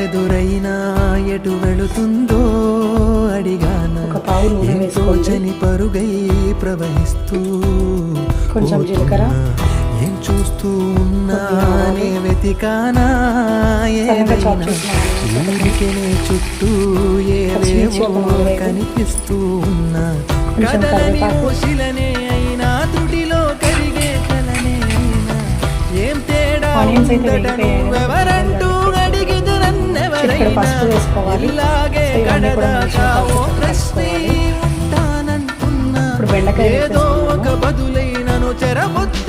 దారెదురైనా ఎటు వెళుతుందో అడిగానా, తోచని పరుగై ప్రవహిస్తూ కొంచెం జీలకర్ర, ఏం చూస్తూ ఉన్నానే వెతికానా ఊరికెనే చుట్టూ ఏవేవో కనిపిస్తూ ఉన్నా, కదలని ఓశిలనే అయినా తుడిలో కరిగే కలనే అయినా, ఏం తేడా ఉందటను ఎవరంటూ అడిగిదు నన్నెవరైనా, ఇలాగే కడదాకా ఓ ప్రశ్నే ఉంటానంటున్నా, ఏదో ఒక బదులైనను చెరబొద్దు